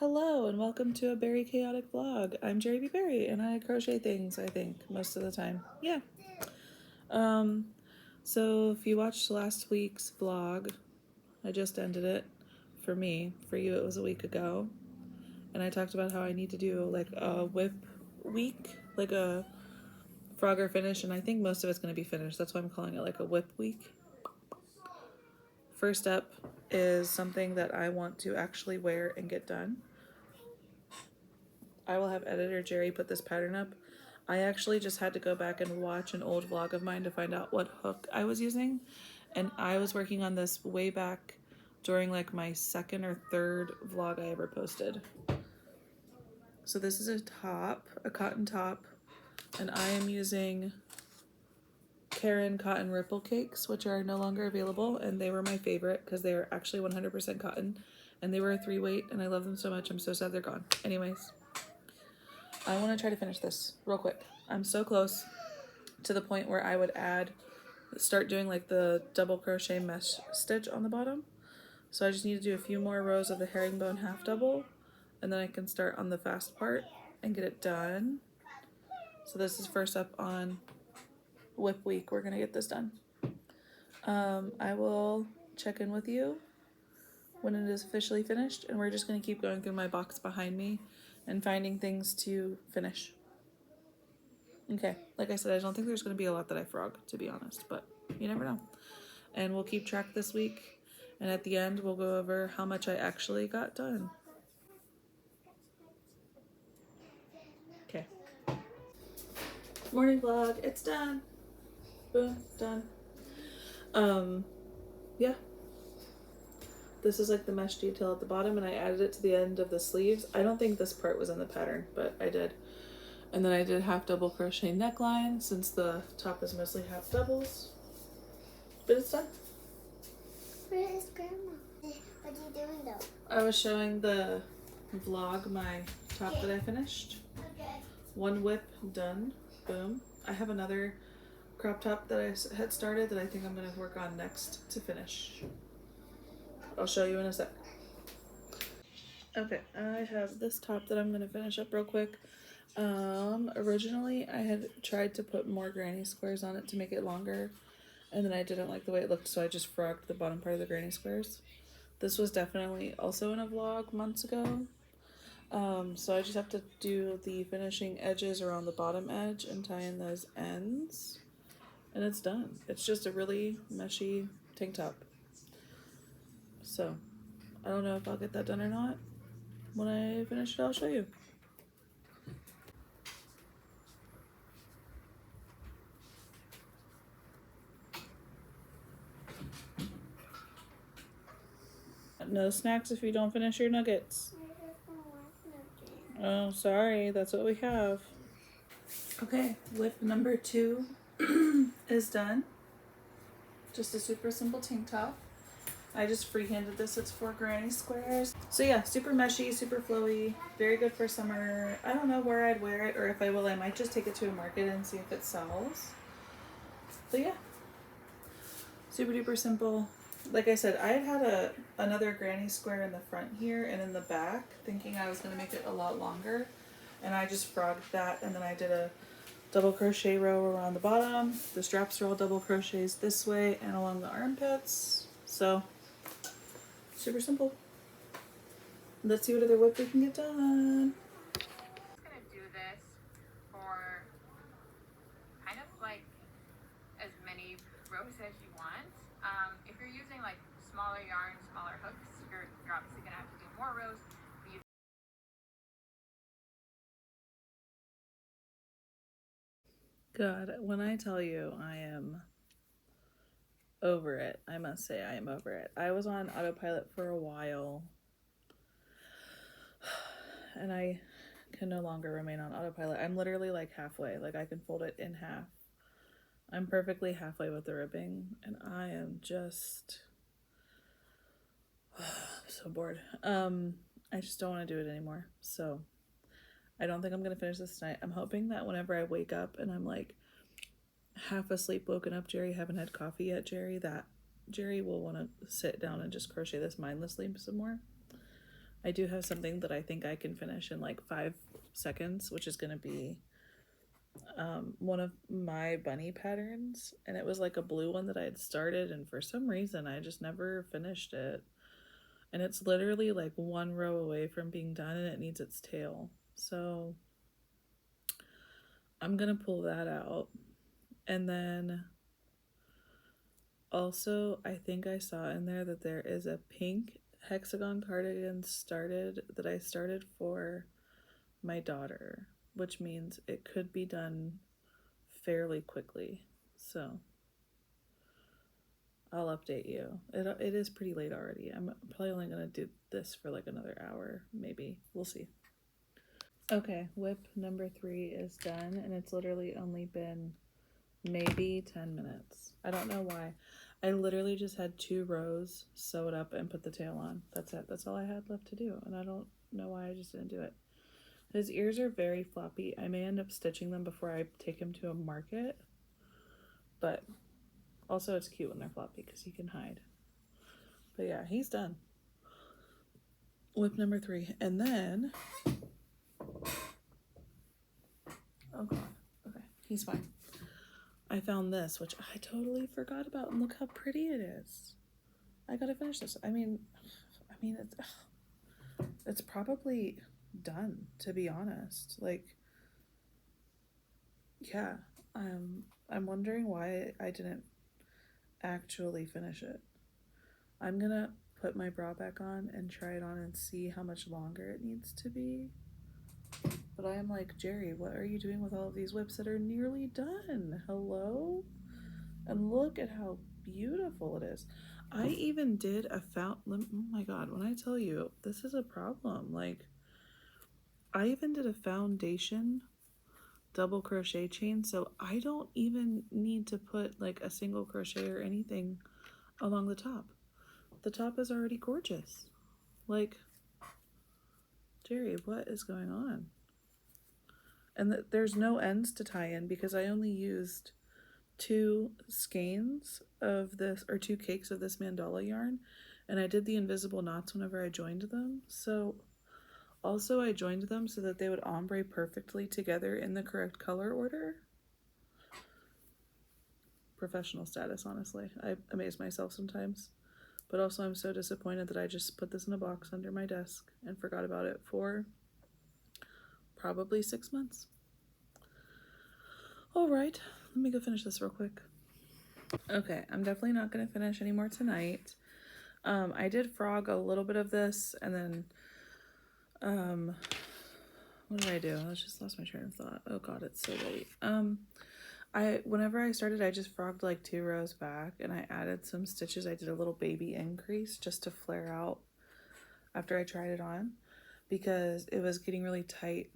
Hello and welcome to a Berry Chaotic vlog. I'm Jerry B. Berry and I crochet things, I think, most of the time. Yeah. So if you watched last week's vlog, I just ended it. For me, for you it was a week ago. And I talked about how I need to do like a whip week, like a Frogger finish, and I think most of it's going to be finished. That's why I'm calling it like a whip week. First up is something that I want to actually wear and get done. I will have editor Jerry put this pattern up. I actually just had to go back and watch an old vlog of mine to find out what hook I was using. And I was working on this way back during like my second or third vlog I ever posted. So this is a top, a cotton top, and I am using Karen cotton ripple cakes, which are no longer available, and they were my favorite because they are actually 100% cotton, and they were a 3-weight, and I love them so much. I'm so sad they're gone. Anyways, I want to try to finish this real quick. I'm so close to the point where I would start doing like the double crochet mesh stitch on the bottom. So I just need to do a few more rows of the herringbone half double, and then I can start on the fast part and get it done. So this is first up on whip week. We're gonna get this done. I will check in with you when it is officially finished, and we're just gonna keep going through my box behind me and finding things to finish. Okay, like I said, I don't think there's going to be a lot that I frog, to be honest, but you never know. And we'll keep track this week, and at the end, we'll go over how much I actually got done. Okay. Morning vlog, it's done. Boom, done. Yeah. This is like the mesh detail at the bottom, and I added it to the end of the sleeves. I don't think this part was in the pattern, but I did. And then I did half double crochet neckline since the top is mostly half doubles. But it's done. Where is Grandma? What are you doing though? I was showing the vlog my top that I finished. Okay. One whip done. Boom. I have another crop top that I had started that I think I'm going to work on next to finish. I'll show you in a sec. Okay, I have this top that I'm going to finish up real quick. Originally I had tried to put more granny squares on it to make it longer, and then I didn't like the way it looked, so I just frogged the bottom part of the granny squares. This was definitely also in a vlog months ago. So I just have to do the finishing edges around the bottom edge and tie in those ends, and it's done. It's just a really meshy tank top. So I don't know if I'll get that done or not. When I finish it, I'll show you. No snacks if you don't finish your nuggets. Oh, sorry, that's what we have. Okay, whip number 2 is done. Just a super simple tank top. I just freehanded this. It's 4 granny squares. So yeah, super meshy, super flowy, very good for summer. I don't know where I'd wear it, or if I will, I might just take it to a market and see if it sells. But yeah, super duper simple. Like I said, I had another granny square in the front here and in the back, thinking I was going to make it a lot longer, and I just frogged that, and then I did a double crochet row around the bottom. The straps are all double crochets this way and along the armpits. So super simple. Let's see what other whip we can get done. I'm just gonna do this for kind of like as many rows as you want. If you're using like smaller yarn, smaller hooks, you're obviously gonna have to do more rows. God, when I tell you I am over it, I must say I am over it. I was on autopilot for a while, and I can no longer remain on autopilot. I'm literally like halfway. Like I can fold it in half. I'm perfectly halfway with the ribbing, and I am just so bored. I just don't want to do it anymore. So I don't think I'm gonna finish this tonight. I'm hoping that whenever I wake up and I'm like half asleep, woken up, Jerry, haven't had coffee yet, Jerry, that Jerry will want to sit down and just crochet this mindlessly some more. I do have something that I think I can finish in like 5 seconds, which is going to be one of my bunny patterns, and it was like a blue one that I had started, and for some reason I just never finished it. And it's literally like one row away from being done, and it needs its tail. So I'm gonna pull that out. And then also, I think I saw in there that there is a pink hexagon cardigan that I started for my daughter, which means it could be done fairly quickly. So I'll update you. It is pretty late already. I'm probably only gonna do this for like another hour, maybe. We'll see. Okay, whip number 3 is done, and it's literally only been maybe 10 minutes. I don't know why. I literally just had 2 rows, sew it up, and put the tail on. That's it. That's all I had left to do, and I don't know why I just didn't do it. His ears are very floppy. I may end up stitching them before I take him to a market, but also it's cute when they're floppy because he can hide. But yeah, he's done. Whip number 3. And then, oh god, okay, he's fine. I found this, which I totally forgot about, and look how pretty it is. I gotta finish this. I mean, it's probably done, to be honest. Like, yeah, I'm wondering why I didn't actually finish it. I'm gonna put my bra back on and try it on and see how much longer it needs to be. But I am like, Jerry, what are you doing with all of these whips that are nearly done? Hello? And look at how beautiful it is. I even did a oh my god, when I tell you, this is a problem. Like, I even did a foundation double crochet chain, so I don't even need to put like a single crochet or anything along the top. The top is already gorgeous. Like, Jerry, what is going on? And there's no ends to tie in because I only used 2 skeins of this, or 2 cakes of this mandala yarn, and I did the invisible knots whenever I joined them. So also I joined them so that they would ombre perfectly together in the correct color order. Professional status, honestly. I amaze myself sometimes. But also I'm so disappointed that I just put this in a box under my desk and forgot about it for probably 6 months. All right, let me go finish this real quick. Okay, I'm definitely not going to finish anymore tonight. I did frog a little bit of this, and then, what did I do? I just lost my train of thought. Oh god, it's so late. Whenever I started, I just frogged like 2 rows back, and I added some stitches. I did a little baby increase just to flare out after I tried it on, because it was getting really tight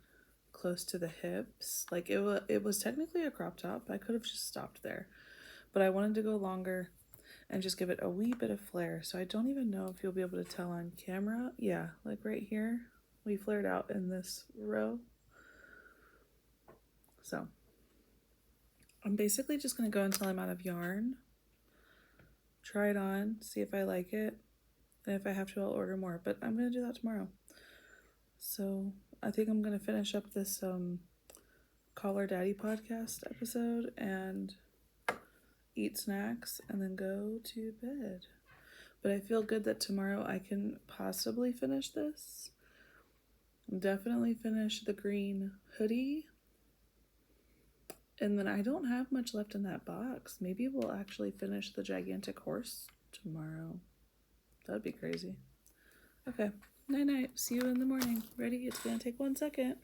close to the hips. Like, it was technically a crop top. I could have just stopped there, but I wanted to go longer and just give it a wee bit of flare. So I don't even know if you'll be able to tell on camera. Yeah, like right here, we flared out in this row. So I'm basically just going to go until I'm out of yarn, try it on, see if I like it, and if I have to, I'll order more, but I'm going to do that tomorrow. So I think I'm going to finish up this Call Her Daddy podcast episode and eat snacks and then go to bed. But I feel good that tomorrow I can possibly finish this. Definitely finish the green hoodie. And then I don't have much left in that box. Maybe we'll actually finish the gigantic horse tomorrow. That'd be crazy. Okay, night-night. See you in the morning. Ready? It's gonna take 1 second.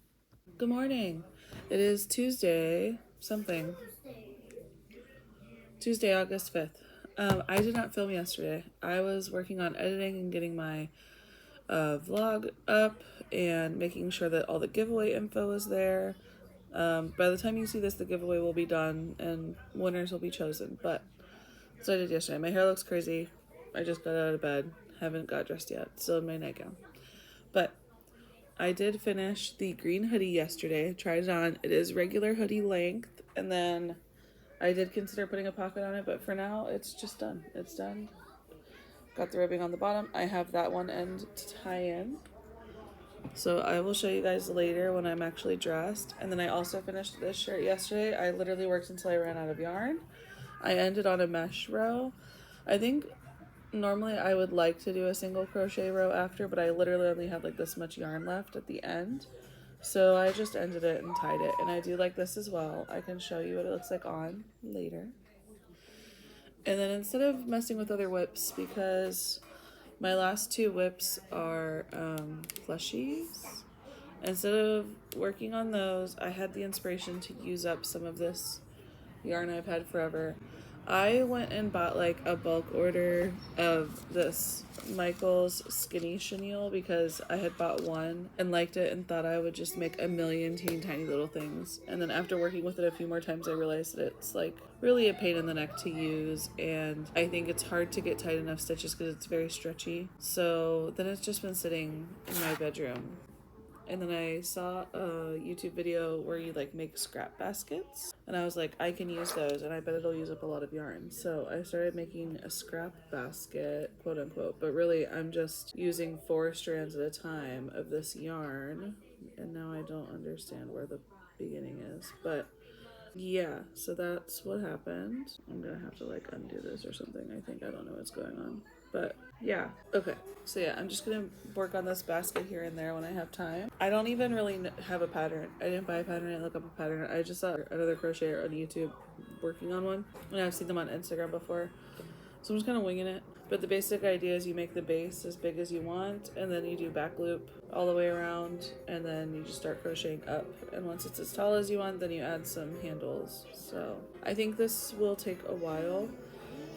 Good morning. It is Tuesday something. Tuesday, August 5th. I did not film yesterday. I was working on editing and getting my vlog up and making sure that all the giveaway info is there. By the time you see this, the giveaway will be done and winners will be chosen. But so I did yesterday. My hair looks crazy. I just got out of bed. Haven't got dressed yet. Still in my nightgown. But I did finish the green hoodie yesterday. Tried it on. It is regular hoodie length. And then I did consider putting a pocket on it, but for now, it's just done. It's done. Got the ribbing on the bottom. I have that one end to tie in. So I will show you guys later when I'm actually dressed. And then I also finished this shirt yesterday. I literally worked until I ran out of yarn. I ended on a mesh row. I think normally I would like to do a single crochet row after, but I literally only had like this much yarn left at the end. So I just ended it and tied it. And I do like this as well. I can show you what it looks like on later. And then instead of messing with other whips, because my last two whips are plushies, instead of working on those, I had the inspiration to use up some of this yarn I've had forever. I went and bought like a bulk order of this Michael's skinny chenille because I had bought one and liked it and thought I would just make a million tiny little things. And then after working with it a few more times, I realized that it's like really a pain in the neck to use, and I think it's hard to get tight enough stitches because it's very stretchy. So then it's just been sitting in my bedroom. And then I saw a YouTube video where you like make scrap baskets, and I was like, I can use those and I bet it'll use up a lot of yarn. So I started making a scrap basket, quote unquote, but really I'm just using 4 strands at a time of this yarn. And now I don't understand where the beginning is, but yeah, so that's what happened. I'm gonna have to like undo this or something. I think I don't know what's going on, but yeah. Okay, so yeah, I'm just gonna work on this basket here and there when I have time. I don't even really have a pattern. I didn't buy a pattern. I didn't look up a pattern. I just saw another crocheter on YouTube working on one, and I've seen them on Instagram before. So I'm just kind of winging it. But the basic idea is you make the base as big as you want, and then you do back loop all the way around, and then you just start crocheting up. And once it's as tall as you want, then you add some handles. So I think this will take a while,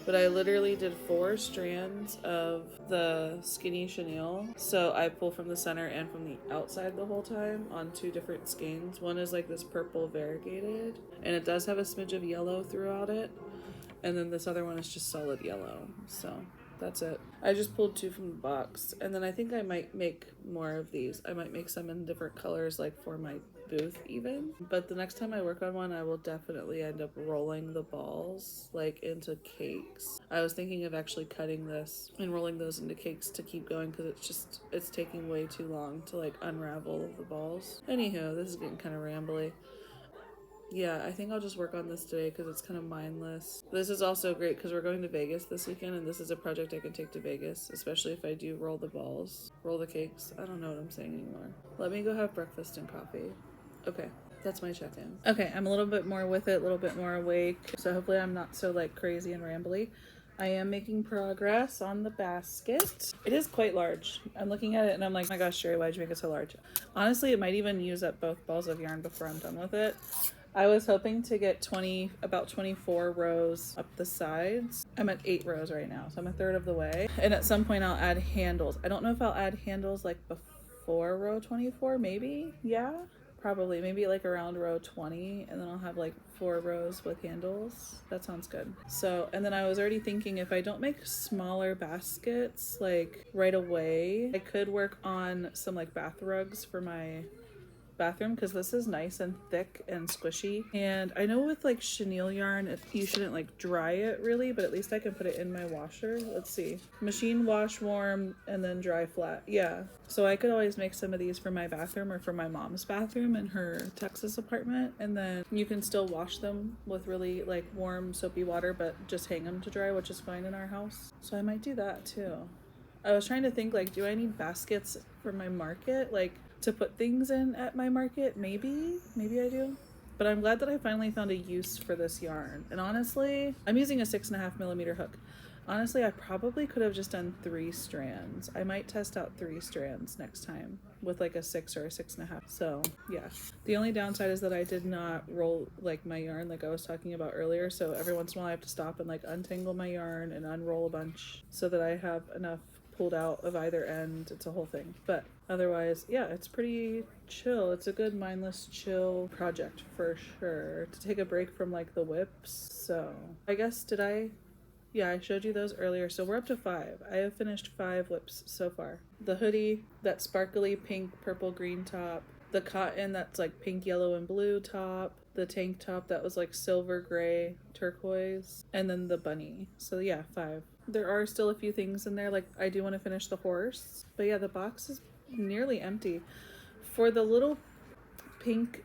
but I literally did 4 strands of the skinny chenille. So I pull from the center and from the outside the whole time on 2 different skeins. One is like this purple variegated, and it does have a smidge of yellow throughout it. And then this other one is just solid yellow. So that's it. I just pulled 2 from the box. And then I think I might make more of these. I might make some in different colors, like for my booth even. But the next time I work on one, I will definitely end up rolling the balls like into cakes. I was thinking of actually cutting this and rolling those into cakes to keep going, because it's taking way too long to like unravel the balls. Anywho, this is getting kind of rambly. Yeah, I think I'll just work on this today because it's kind of mindless. This is also great because we're going to Vegas this weekend, and this is a project I can take to Vegas, especially if I do roll the balls, roll the cakes. I don't know what I'm saying anymore. Let me go have breakfast and coffee. Okay, that's my check-in. Okay, I'm a little bit more with it, a little bit more awake, so hopefully I'm not so like crazy and rambly. I am making progress on the basket. It is quite large. I'm looking at it and I'm like, oh my gosh, Sherry, why'd you make it so large? Honestly, it might even use up both balls of yarn before I'm done with it. I was hoping to get about 24 rows up the sides. I'm at 8 rows right now, so I'm a third of the way. And at some point I'll add handles. I don't know if I'll add handles like before row 24, maybe? Yeah, probably. Maybe like around row 20, and then I'll have like 4 rows with handles. That sounds good. So, and then I was already thinking if I don't make smaller baskets like right away, I could work on some like bath rugs for my bathroom, because this is nice and thick and squishy. And I know with like chenille yarn, you shouldn't like dry it really, but at least I can put it in my washer. Let's see, machine wash warm and then dry flat. Yeah, so I could always make some of these for my bathroom or for my mom's bathroom in her Texas apartment, and then you can still wash them with really like warm soapy water, but just hang them to dry, which is fine in our house. So I might do that too. I was trying to think, like, do I need baskets for my market, like to put things in at my market? Maybe I do. But I'm glad that I finally found a use for this yarn. And honestly, I'm using a 6.5mm hook. Honestly, I probably could have just done 3 strands. I might test out 3 strands next time with like a 6 or a 6.5. So yeah, the only downside is that I did not roll like my yarn like I was talking about earlier. So every once in a while I have to stop and like untangle my yarn and unroll a bunch so that I have enough pulled out of either end. It's a whole thing, but otherwise, yeah, it's pretty chill. It's a good mindless chill project for sure, to take a break from like the whips. So I guess yeah, I showed you those earlier. So we're up to 5. I have finished 5 whips so far. The hoodie, that sparkly pink, purple, green top, the cotton that's like pink, yellow, and blue top, the tank top that was like silver, gray, turquoise, and then the bunny. So yeah, 5. There are still a few things in there, like I do want to finish the horse. But yeah, the box is nearly empty. For the little pink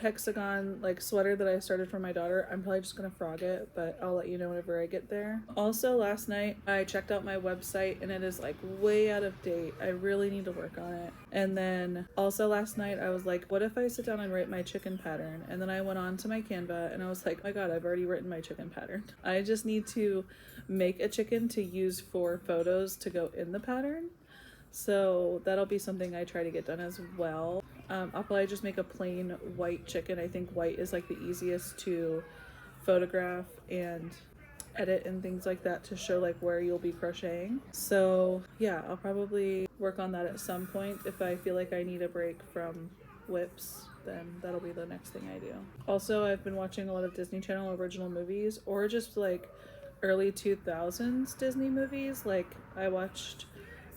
hexagon like sweater that I started for my daughter, I'm probably just gonna frog it, but I'll let you know whenever I get there. Also, last night I checked out my website and it is like way out of date. I really need to work on it. And then also last night I was like, what if I sit down and write my chicken pattern? And then I went on to my Canva and I was like, oh my god, I've already written my chicken pattern. I just need to make a chicken to use for photos to go in the pattern. So that'll be something I try to get done as well. I'll probably just make a plain white chicken. I think white is like the easiest to photograph and edit and things like that to show like where you'll be crocheting. So yeah, I'll probably work on that at some point. If I feel like I need a break from whips, then that'll be the next thing I do. Also, I've been watching a lot of Disney Channel original movies or just like early 2000s Disney movies. Like I watched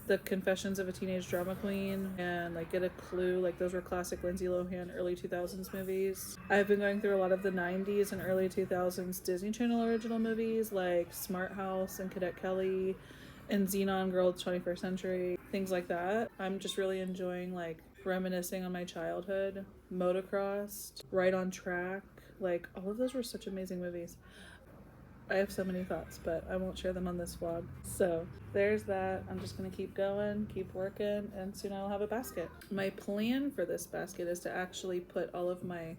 The Confessions of a Teenage Drama Queen and like Get a Clue. Like those were classic Lindsay Lohan early 2000s movies. I've been going through a lot of the 90s and early 2000s Disney Channel original movies like Smart House and Cadet Kelly and Xenon Girl of the 21st Century, things like that. I'm just really enjoying like reminiscing on my childhood. Motocross, Right on Track, like all of those were such amazing movies. I have so many thoughts, but I won't share them on this vlog. So there's that. I'm just gonna keep going, keep working, and soon I'll have a basket. My plan for this basket is to actually put all of my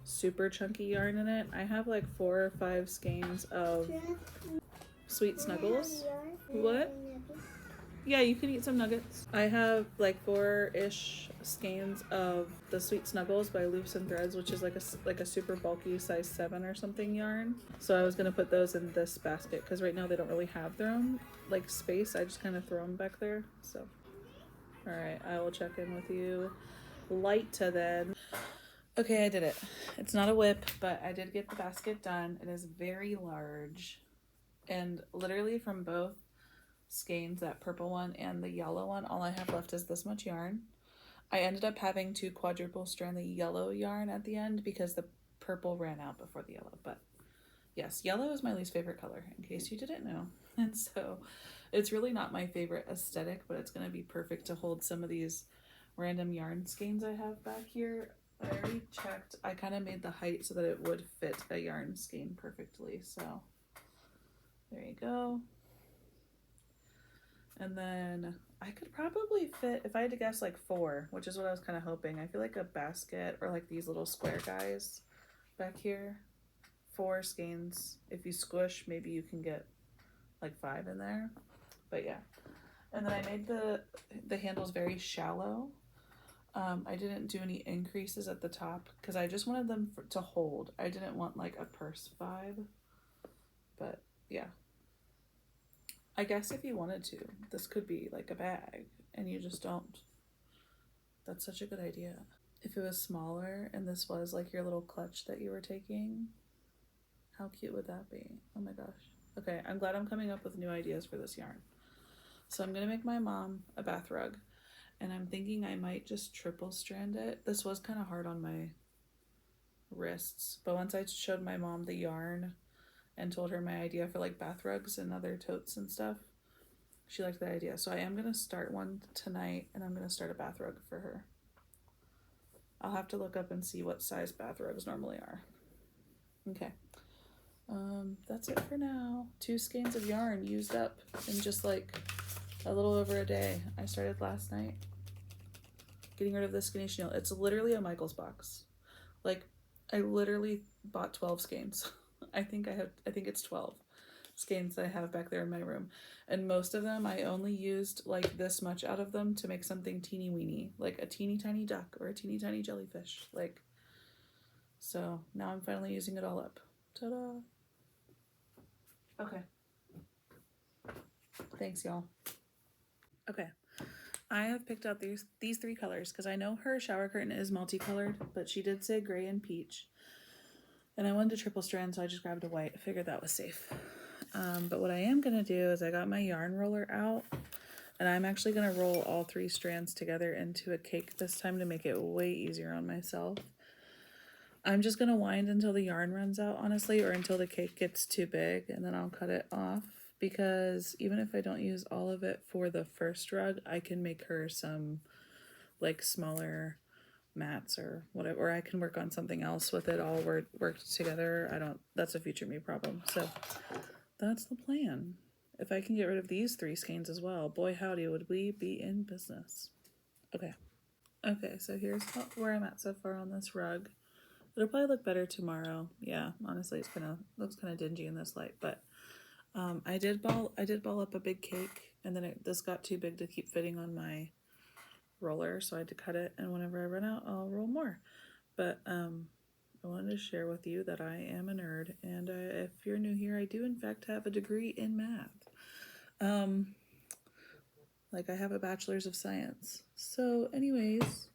super chunky yarn in it. I have like 4 or 5 skeins of Sweet Snuggles. What? Yeah, you can eat some nuggets. I have like 4-ish skeins of the Sweet Snuggles by Loops and Threads, which is like a super bulky size 7 or something yarn. So I was gonna put those in this basket because right now they don't really have their own like space. I just kind of throw them back there. So, all right, I will check in with you later then. Okay, I did it. It's not a whip, but I did get the basket done. It is very large, and literally from both skeins, that purple one and the yellow one, all I have left is this much yarn. I ended up having to quadruple strand the yellow yarn at the end because the purple ran out before the yellow. But yes, yellow is my least favorite color, in case you didn't know. And so it's really not my favorite aesthetic, but it's going to be perfect to hold some of these random yarn skeins I have back here. I already checked. I kind of made the height so that it would fit a yarn skein perfectly. So there you go. And then I could probably fit, if I had to guess, like 4, which is what I was kind of hoping. I feel like a basket or like these little square guys back here. 4 skeins. If you squish, maybe you can get like 5 in there. But yeah. And then I made the handles very shallow. I didn't do any increases at the top because I just wanted them to hold. I didn't want like a purse vibe. But yeah. I guess if you wanted to, this could be like a bag and you just don't. That's such a good idea. If it was smaller and this was like your little clutch that you were taking, how cute would that be? Oh my gosh. Okay, I'm glad I'm coming up with new ideas for this yarn. So I'm gonna make my mom a bath rug, and I'm thinking I might just triple strand it. This was kind of hard on my wrists, but once I showed my mom the yarn and told her my idea for like bath rugs and other totes and stuff, she liked the idea. So I am gonna start one tonight, and I'm gonna start a bath rug for her. I'll have to look up and see what size bath rugs normally are. Okay. That's it for now. 2 skeins of yarn used up in just like a little over a day. I started last night getting rid of the skinny chenille. It's literally a Michael's box. Like I literally bought 12 skeins. I think it's 12 skeins that I have back there in my room. And most of them, I only used like this much out of them to make something teeny weeny, like a teeny tiny duck or a teeny tiny jellyfish. Like, so now I'm finally using it all up. Ta-da. Okay. Thanks, y'all. Okay. I have picked out these 3 colors because I know her shower curtain is multicolored, but she did say gray and peach. And I wanted to triple strand, so I just grabbed a white. I figured that was safe. But what I am going to do is I got my yarn roller out, and I'm actually going to roll all 3 strands together into a cake this time to make it way easier on myself. I'm just going to wind until the yarn runs out, honestly, or until the cake gets too big, and then I'll cut it off, because even if I don't use all of it for the first rug, I can make her some like smaller mats or whatever, or I can work on something else with it all work together. I don't, that's a future me problem. So that's the plan. If I can get rid of these 3 skeins as well, boy howdy, would we be in business. Okay, so here's where I'm at so far on this rug. It'll probably look better tomorrow. Yeah, honestly, looks kind of dingy in this light, but I did ball up a big cake, and then this got too big to keep fitting on my roller, so I had to cut it. And whenever I run out, I'll roll more. But I wanted to share with you that I am a nerd, and if you're new here, I do in fact have a degree in math. Like I have a bachelor's of science. So, anyways,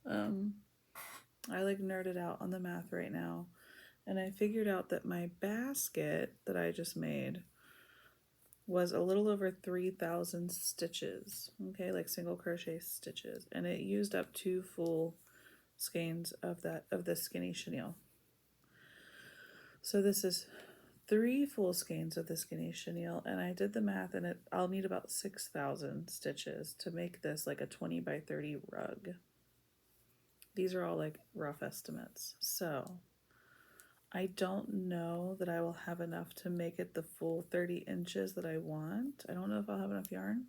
I like nerded out on the math right now, and I figured out that my basket that I just made was a little over 3,000 stitches, okay, like single crochet stitches, and it used up 2 full skeins of this skinny chenille. So this is 3 full skeins of the skinny chenille, and I did the math, and I'll need about 6,000 stitches to make this like a 20 by 30 rug. These are all like rough estimates, so I don't know that I will have enough to make it the full 30 inches that I want. I don't know if I'll have enough yarn.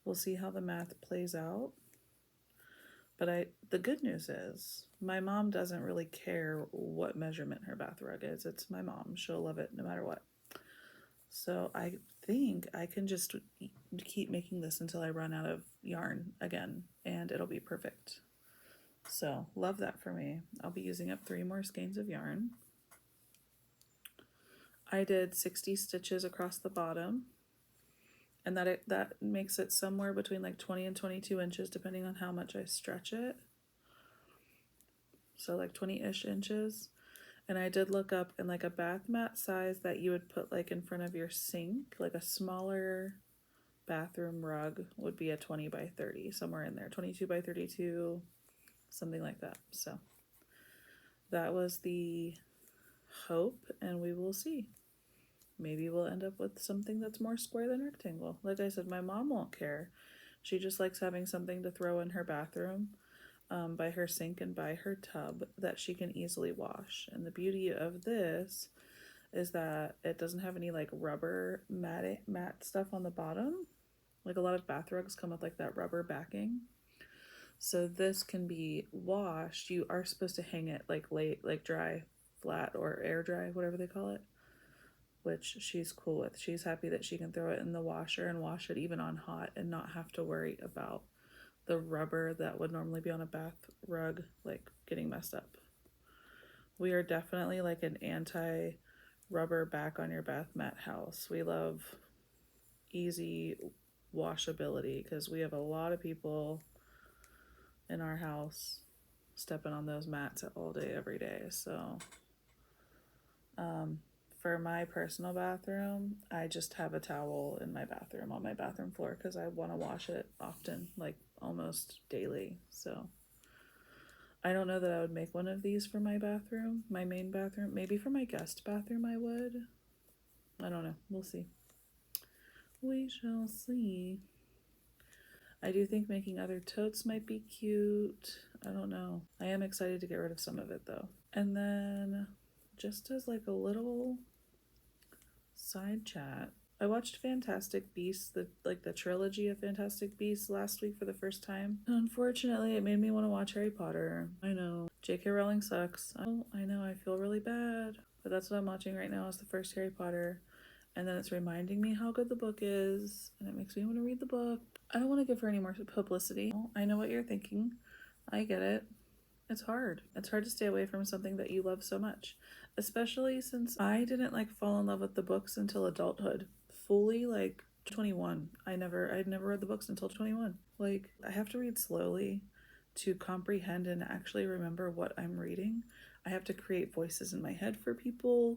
We'll see how the math plays out. But the good news is my mom doesn't really care what measurement her bath rug is. It's my mom. She'll love it no matter what. So I think I can just keep making this until I run out of yarn again, and it'll be perfect. So love that for me. I'll be using up 3 more skeins of yarn. I did 60 stitches across the bottom, and that makes it somewhere between like 20 and 22 inches depending on how much I stretch it. So like 20-ish inches. And I did look up, in like a bath mat size that you would put like in front of your sink, like a smaller bathroom rug would be a 20 by 30, somewhere in there, 22 by 32, something like that. So that was the hope, and we will see. Maybe we'll end up with something that's more square than rectangle. Like I said, my mom won't care. She just likes having something to throw in her bathroom, by her sink and by her tub, that she can easily wash. And the beauty of this is that it doesn't have any like rubber matte stuff on the bottom. Like a lot of bath rugs come with like that rubber backing. So this can be washed. You are supposed to hang it like dry, flat, or air dry, whatever they call it, which she's cool with. She's happy that she can throw it in the washer and wash it even on hot and not have to worry about the rubber that would normally be on a bath rug like getting messed up. We are definitely like an anti-rubber back on your bath mat house. We love easy washability because we have a lot of people in our house stepping on those mats all day, every day. So for my personal bathroom, I just have a towel in my bathroom on my bathroom floor because I want to wash it often, like almost daily. So I don't know that I would make one of these for my bathroom, my main bathroom. Maybe for my guest bathroom I would. I don't know. We'll see. We shall see. I do think making other totes might be cute. I don't know. I am excited to get rid of some of it though. And then just as like a little side chat, I watched Fantastic Beasts, the trilogy of Fantastic Beasts last week for the first time. And unfortunately, it made me want to watch Harry Potter. I know. J.K. Rowling sucks. I know, I feel really bad. But that's what I'm watching right now, is the first Harry Potter. And then it's reminding me how good the book is, and it makes me want to read the book. I don't want to give her any more publicity. I know what you're thinking. I get it. It's hard. It's hard to stay away from something that you love so much, especially since I didn't like fall in love with the books until adulthood. Fully like 21. I'd never read the books until 21. Like, I have to read slowly to comprehend and actually remember what I'm reading. I have to create voices in my head for people.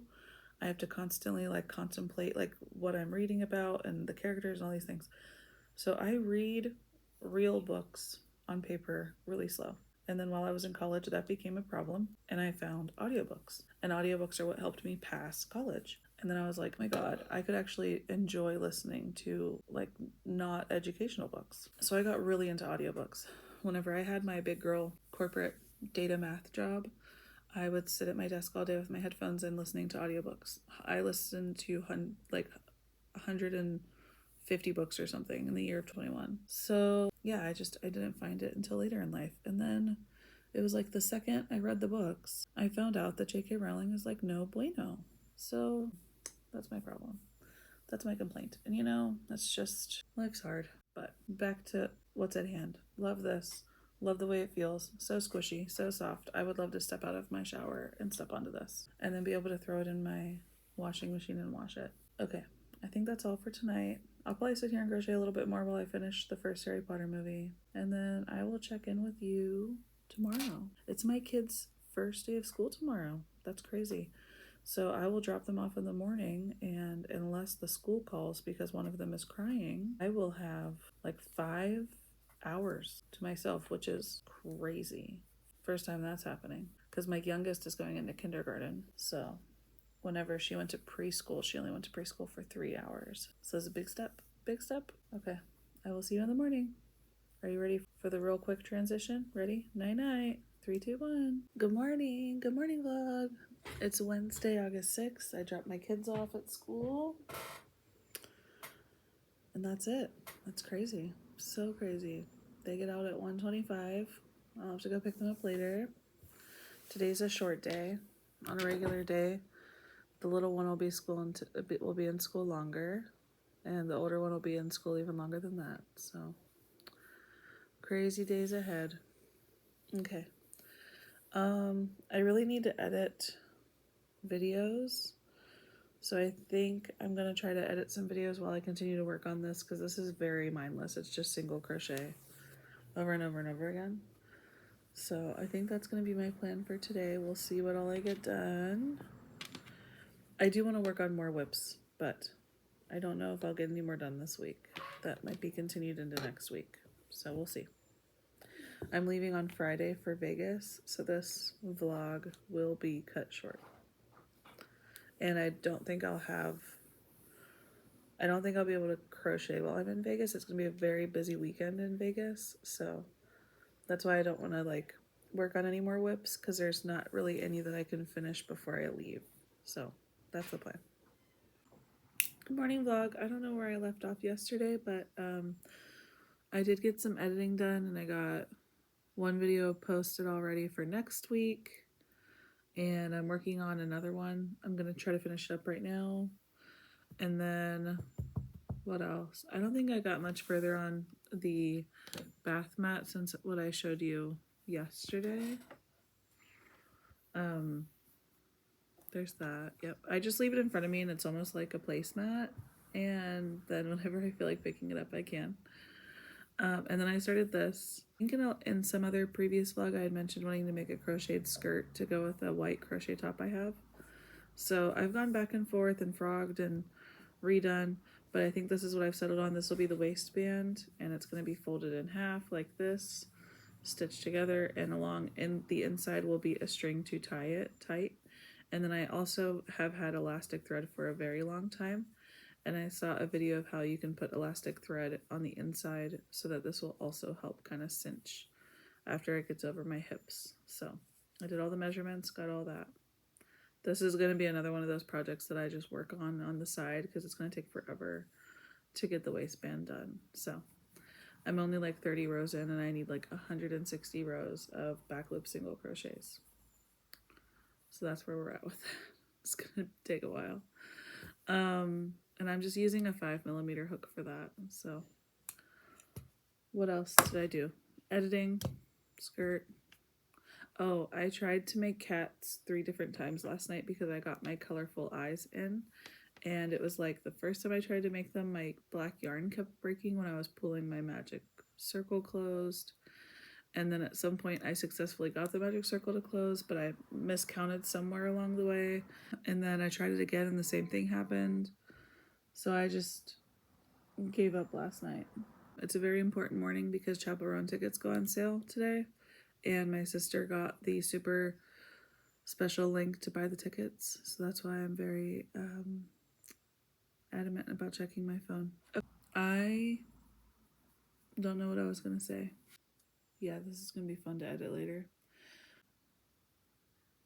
I have to constantly like contemplate like what I'm reading about and the characters and all these things. So I read real books on paper really slow. And then while I was in college, that became a problem, and I found audiobooks. And audiobooks are what helped me pass college. And then I was like, my God, I could actually enjoy listening to like not educational books. So I got really into audiobooks. whenever I had my big girl corporate data math job, I would sit at my desk all day with my headphones and listening to audiobooks. I listened to like 150 books or something in the year of 21. So yeah, I didn't find it until later in life. And then it was like the second I read the books, I found out that J.K. Rowling is like no bueno. So that's my problem. That's my complaint. And you know, that's just, life's hard. But back to what's at hand. Love this. Love the way it feels. So squishy, so soft. I would love to step out of my shower and step onto this and then be able to throw it in my washing machine and wash it. Okay, I think that's all for tonight. I'll probably sit here and crochet a little bit more while I finish the first Harry Potter movie. And then I will check in with you tomorrow. It's my kids' first day of school tomorrow. That's crazy. So I will drop them off in the morning, and unless the school calls because one of them is crying, I will have like 5 hours to myself, which is crazy. First time that's happening because my youngest is going into kindergarten. So whenever she went to preschool, she only went to preschool for 3 hours. So it's a big step. Big step. Okay. I will see you in the morning. Are you ready for the real quick transition? Ready? Night night. 3, 2, 1. Good morning. Good morning, vlog. It's Wednesday, August 6th. I dropped my kids off at school. And that's it. That's crazy. So crazy. They get out at 1:25. I'll have to go pick them up later. Today's a short day. On a regular day, the little one will be in school longer, and the older one will be in school even longer than that. So crazy days ahead. Okay. I really need to edit videos, so I think I'm gonna try to edit some videos while I continue to work on this, because this is very mindless. It's just single crochet over and over and over again. So I think that's gonna be my plan for today. We'll see what all I get done. I do want to work on more whips, but I don't know if I'll get any more done this week. That might be continued into next week, so we'll see. I'm leaving on Friday for Vegas, so this vlog will be cut short. And I don't think I'll be able to crochet while I'm in Vegas. It's going to be a very busy weekend in Vegas, so that's why I don't want to like work on any more whips, because there's not really any that I can finish before I leave. So that's the plan. Good morning, vlog. I don't know where I left off yesterday, but I did get some editing done, and I got one video posted already for next week, and I'm working on another one. I'm gonna try to finish it up right now. And then what else? I don't think I got much further on the bath mat since what I showed you yesterday. There's that. Yep, I just leave it in front of me and it's almost like a placemat, and then whenever I feel like picking it up I can. And then I started this. I think in some other previous vlog I had mentioned wanting to make a crocheted skirt to go with a white crochet top I have. So I've gone back and forth and frogged and redone, but I think this is what I've settled on. This will be the waistband, and it's going to be folded in half like this, stitched together, and along in the inside will be a string to tie it tight. And then I also have had elastic thread for a very long time, and I saw a video of how you can put elastic thread on the inside so that this will also help kind of cinch after it gets over my hips. So I did all the measurements, got all that. This is going to be another one of those projects that I just work on the side, because it's going to take forever to get the waistband done. So I'm only like 30 rows in, and I need like 160 rows of back loop single crochets. So that's where we're at with that. It's going to take a while. And I'm just using a 5mm hook for that. So what else did I do? Editing, skirt. Oh, I tried to make cats 3 different times last night because I got my colorful eyes in. And it was like the first time I tried to make them, my black yarn kept breaking when I was pulling my magic circle closed. And then at some point I successfully got the magic circle to close, but I miscounted somewhere along the way. And then I tried it again and the same thing happened. So I just gave up last night. It's a very important morning because Chaperone tickets go on sale today. And my sister got the super special link to buy the tickets. So that's why I'm very adamant about checking my phone. I don't know what I was going to say. yeah, this is gonna be fun to edit later.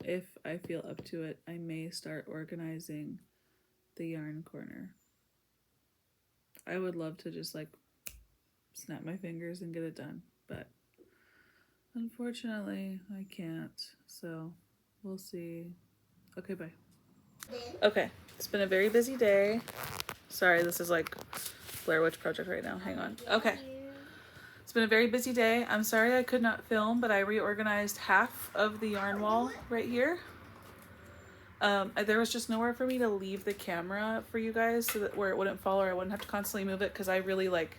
If I feel up to it, I may start organizing the yarn corner. I would love to just like snap my fingers and get it done, but unfortunately I can't, so we'll see. Okay, bye. Okay, it's been a very busy day. Sorry, this is like Blair Witch Project right now. Hang on. Okay. It's been a very busy day. I'm sorry I could not film, but I reorganized half of the yarn wall right here. There was just nowhere for me to leave the camera for you guys so that where it wouldn't fall or I wouldn't have to constantly move it, because I really like,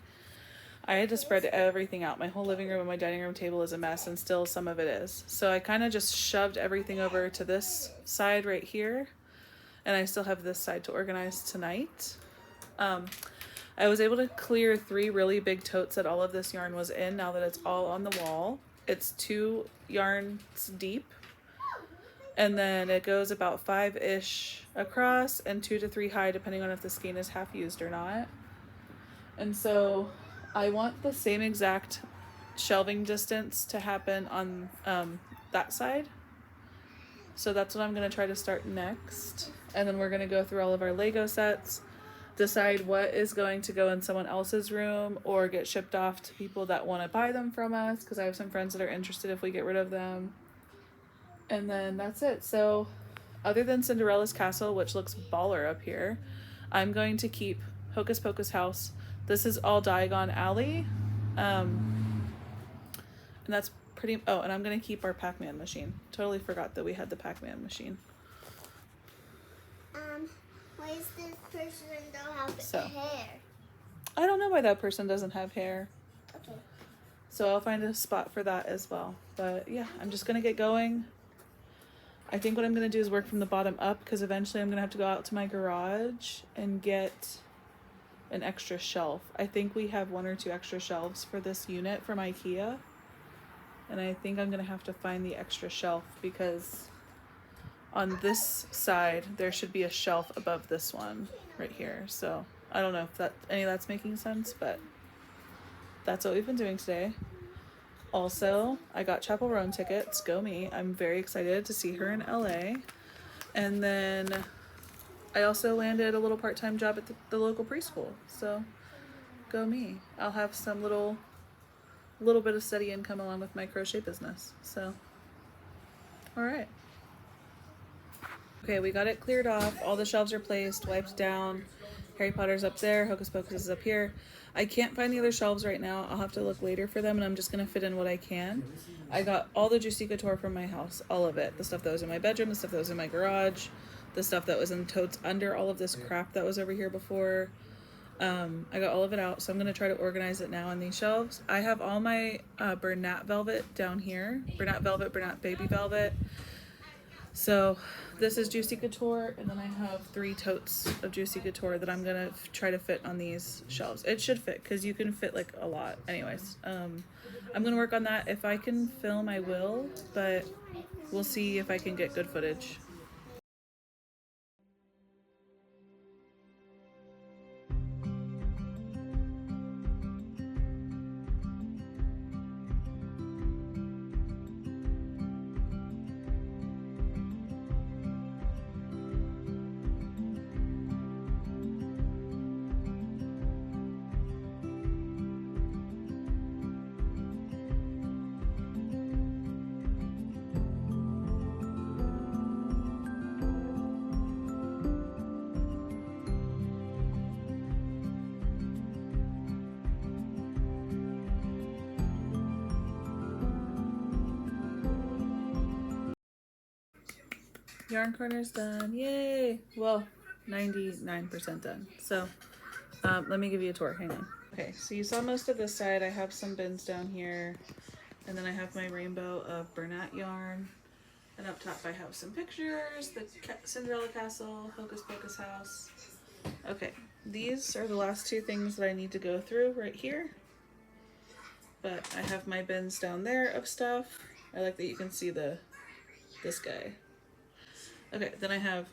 I had to spread everything out. My whole living room and my dining room table is a mess, and still some of it is. So I kind of just shoved everything over to this side right here, and I still have this side to organize tonight. I was able to clear 3 really big totes that all of this yarn was in now that it's all on the wall. It's 2 yarns deep, and then it goes about 5-ish across and 2 to 3 high, depending on if the skein is half used or not. And so I want the same exact shelving distance to happen on that side. So that's what I'm going to try to start next. And then we're going to go through all of our Lego sets, decide what is going to go in someone else's room or get shipped off to people that want to buy them from us, because I have some friends that are interested if we get rid of them. And then that's it. So other than Cinderella's Castle, which looks baller up here, I'm going to keep Hocus Pocus House. This is all Diagon Alley. And that's pretty, oh, and I'm going to keep our Pac-Man machine. Totally forgot that we had the Pac-Man machine. Why is this person don't have hair? I don't know why that person doesn't have hair. Okay. So I'll find a spot for that as well. But yeah, I'm just going to get going. I think what I'm going to do is work from the bottom up, because eventually I'm going to have to go out to my garage and get an extra shelf. I think we have 1 or 2 extra shelves for this unit from IKEA. And I think I'm going to have to find the extra shelf, because on this side there should be a shelf above this one right here. So I don't know if that any of that's making sense, but that's what we've been doing today. Also, I got Chapel Roan tickets. Go me. I'm very excited to see her in LA. And then I also landed a little part-time job at the local preschool. So go me. I'll have some little bit of steady income along with my crochet business. So all right. Okay, we got it cleared off. All the shelves are placed, wiped down. Harry Potter's up there. Hocus Pocus is up here. I can't find the other shelves right now. I'll have to look later for them, and I'm just going to fit in what I can. I got all the Juicy Couture from my house, all of it. The stuff that was in my bedroom, the stuff that was in my garage, the stuff that was in totes under all of this crap that was over here before. I got all of it out, so I'm going to try to organize it now on these shelves. I have all my Bernat velvet down here. Bernat velvet, Bernat baby velvet. So this is Juicy Couture, and then I have 3 totes of Juicy Couture that I'm gonna try to fit on these shelves. It should fit, because you can fit like a lot. Anyways, I'm gonna work on that. If I can film, I will, but we'll see if I can get good footage. Yarn corner's done. Yay! Well, 99% done. So let me give you a tour. Hang on. Okay, so you saw most of this side. I have some bins down here, and then I have my rainbow of Bernat yarn. And up top I have some pictures, the Cinderella Castle, Hocus Pocus House. Okay, these are the last 2 things that I need to go through right here. But I have my bins down there of stuff. I like that you can see this guy. Okay, then I have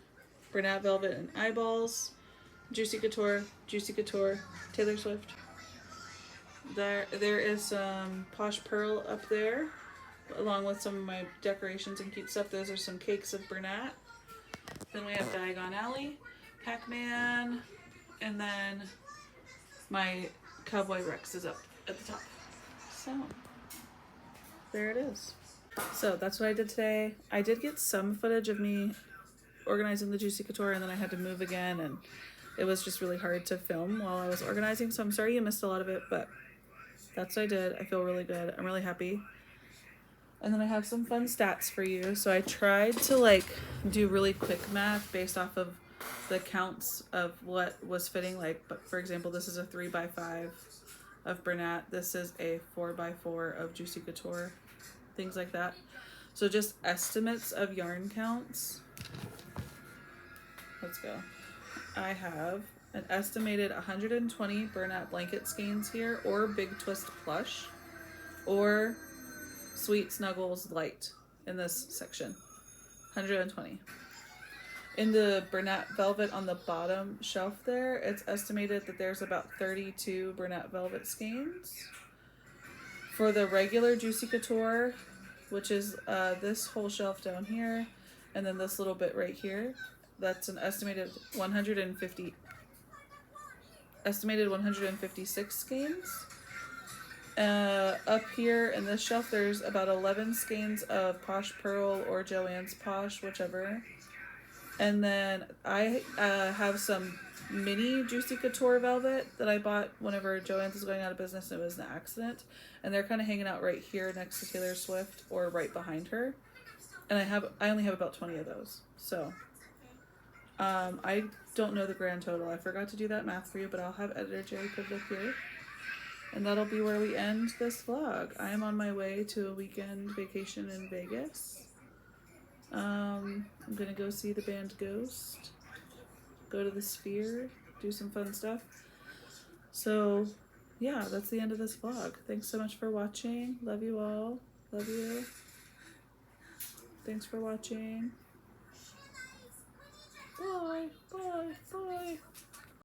Bernat Velvet and Eyeballs, Juicy Couture, Taylor Swift. There is some Posh Pearl up there, along with some of my decorations and cute stuff. Those are some cakes of Bernat. Then we have Diagon Alley, Pac-Man, and then my Cowboy Rex is up at the top. So, there it is. So that's what I did today. I did get some footage of me organizing the Juicy Couture, and then I had to move again, and it was just really hard to film while I was organizing. So I'm sorry you missed a lot of it, but that's what I did. I feel really good. I'm really happy. And then I have some fun stats for you. So I tried to like do really quick math based off of the counts of what was fitting. Like, but for example, this is a 3x5 of Bernat. This is a 4x4 of Juicy Couture. Things like that. So just estimates of yarn counts. Let's go. I have an estimated 120 Bernat blanket skeins here, or Big Twist Plush, or Sweet Snuggles Light in this section. 120. In the Bernat Velvet on the bottom shelf there, it's estimated that there's about 32 Bernat Velvet skeins. For the regular Juicy Couture, which is this whole shelf down here, and then this little bit right here, that's an estimated 156 skeins. Up here in this shelf, there's about 11 skeins of Posh Pearl or Joann's Posh, whichever. And then I have some mini Juicy Couture velvet that I bought whenever Joann's was going out of business and it was an accident. And they're kind of hanging out right here next to Taylor Swift or right behind her. And I only have about 20 of those. So I don't know the grand total. I forgot to do that math for you, but I'll have editor Jerry put it up here. And that'll be where we end this vlog. I am on my way to a weekend vacation in Vegas. I'm gonna go see the band Ghost, go to the Sphere, do some fun stuff. So yeah, that's the end of this vlog. Thanks so much for watching. Love you all. Love you. Thanks for watching. Bye, bye, bye.